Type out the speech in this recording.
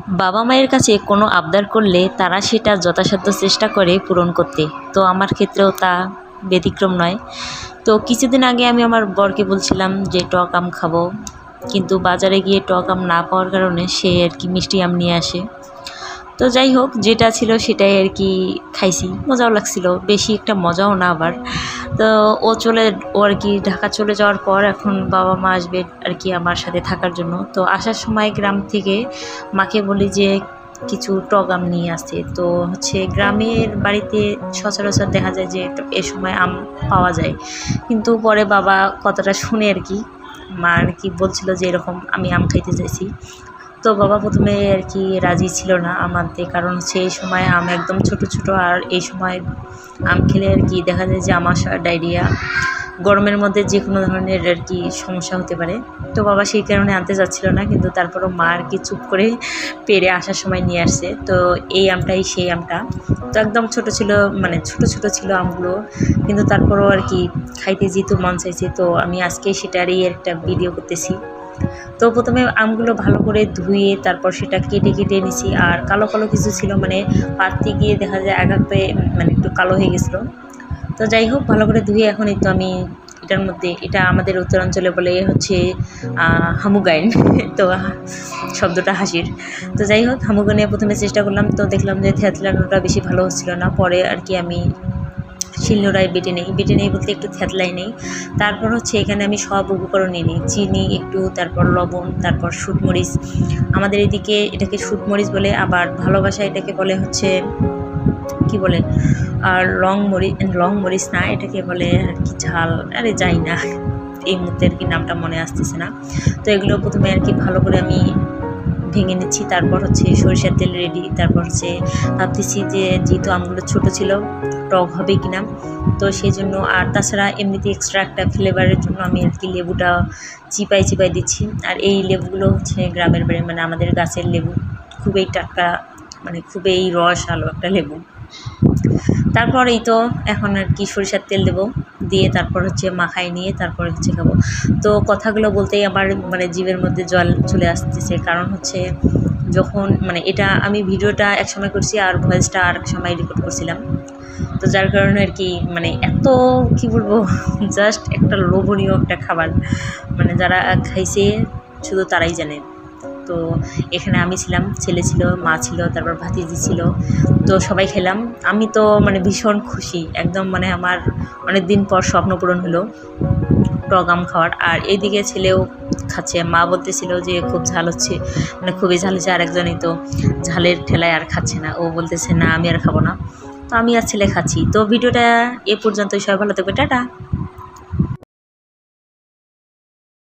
বাবা মায়ের কাছে কোনো আবদার করলে তারা সেটা যথাসাধ্য চেষ্টা করে পূরণ করতে। তো আমার ক্ষেত্রেও তা ব্যতিক্রম নয়। তো কিছুদিন আগে আমি আমার বরকে বলছিলাম যে টক আম খাবো, কিন্তু বাজারে গিয়ে টক আম না পাওয়ার কারণে সে আর কি মিষ্টি আম নিয়ে আসে। তো যাই হোক, যেটা ছিল সেটাই আর কি খাইছি, মজাও লাগছিল, বেশি একটা মজাও না আবার। তো ও আর কি ঢাকা চলে যাওয়ার পর এখন বাবা মা আসবে আর কি আমার সাথে থাকার জন্য। তো আসার সময় গ্রাম থেকে মাকে বলি যে কিছু টক আম নিয়ে আসতে। তো হচ্ছে গ্রামের বাড়িতে সচরাচর দেখা যায় যে এ সময় আম পাওয়া যায়, কিন্তু পরে বাবা কথাটা শুনে আর কি মা আর কি বলছিল যে এরকম আমি আম খাইতে চাইছি। তো বাবা প্রথমে আর কি রাজি ছিল না আম আনতে, কারণ হচ্ছে এই সময় আম একদম ছোট ছোট, আর এই সময় আম খেলে আর কি দেখা যায় যে আমাশা, ডায়রিয়া, গরমের মধ্যে যে কোনো ধরনের আর কি সমস্যা হতে পারে। তো বাবা সেই কারণে আনতে যাচ্ছিল না, কিন্তু তারপরও মা আর কি চুপ করে পেরে আসার সময় নিয়ে আসছে। তো এই আমটাই সেই আমটা। তো একদম ছোট ছিল, মানে ছোট ছোট ছিল আমগুলো, কিন্তু তারপরও আর কি খাইতে যেহেতু মন চাইছে, তো আমি আজকে সেটারই একটা ভিডিও করতেছি। তো প্রথমে আমগুলো ভালো করে ধুয়ে তারপর সেটা কেটে কেটে নিছি, আর কালো কালো কিছু ছিল, মানে পাততে গিয়ে দেখা যায় আগাতে মানে একটু কালো হয়ে গেছিলো। তো যাই হোক, ভালো করে ধুয়ে এখন এই তো আমি এটার মধ্যে, এটা আমাদের উত্তরাঞ্চলে বলে হচ্ছে হামুগাইন তো শব্দটা হাসির। তো যাই হোক, হামুগাইনে প্রথমে চেষ্টা করলাম, তো দেখলাম যে থ্যাতলানোটা বেশি ভালো হচ্ছিল না। পরে আর কি আমি শিলনোড়ায় বেটে নেই বলতে একটু থ্যাতলাই নেই। তারপর হচ্ছে এখানে আমি সব উপকরণ নিয়ে নিই, চিনি একটু, তারপর লবণ, তারপর শুটমরিচ। আমাদের এদিকে এটাকে শুটমরিচ বলে, আবার ভালোবাসায় এটাকে বলে হচ্ছে কি বলে, আর লং মরিচ না, এটাকে বলে আর কি ঝাল, আরে যাই না, এই মুহূর্তে আর কি নামটা মনে আসতেছে না। তো এগুলো প্রথমে আর কি ভালো করে আমি ভেঙে নিচ্ছি। তারপর হচ্ছে সরিষার তেল রেডি। তারপর হচ্ছে ভাবতেছি যে যেহেতু আমগুলো ছোটো ছিল টক হবে কিনা, তো সেই জন্য, আর তাছাড়া এমনিতে এক্সট্রা একটা ফ্লেভারের জন্য আমি আর কি লেবুটা চিপাই দিচ্ছি। আর এই লেবুগুলো হচ্ছে গ্রামের বাড়ি, মানে আমাদের গাছের লেবু, খুবই টাটকা, মানে খুবই রস আলো একটা লেবু। তারপর এই তো এখন আর কি সরিষার তেল দেবো, দিয়ে তারপর হচ্ছে মাখাই নিয়ে তারপর হচ্ছে খাবো। তো কথাগুলো বলতেই আমার মানে জিভের মধ্যে জল চলে আসতেছে, কারণ হচ্ছে যখন মানে এটা আমি ভিডিওটা এক সময় করছি আর ভয়েসটা আর এক সময় রেকর্ড করছিলাম। তো যার কারণে আর কি মানে এত কি বলবো, জাস্ট একটা লোভনীয় একটা খাবার, মানে যারা খাইছে শুধু তারাই জানে। তো এখানে আমি ছিলাম, ছেলে ছিল, মা ছিল, তারপর ভাতিজি ছিল, তো সবাই খেলাম। আমি তো মানে ভীষণ খুশি একদম, মানে আমার অনেক দিন পর স্বপ্ন পূরণ হলো টক আম খাওয়ার। আর এইদিকে ছেলেও খাচ্ছে, মা বলতেছিল যে খুব ঝাল হচ্ছে, মানে খুবই ঝাল হচ্ছে। আর একজনই তো ঝালের ঠেলায় আর খাচ্ছে না, ও বলতেছে না আমি আর খাবো না। তো আমি আর ছেলে খাচ্ছি। তো ভিডিওটা এ পর্যন্তই, সবাই ভালো থাকবে, টাটা।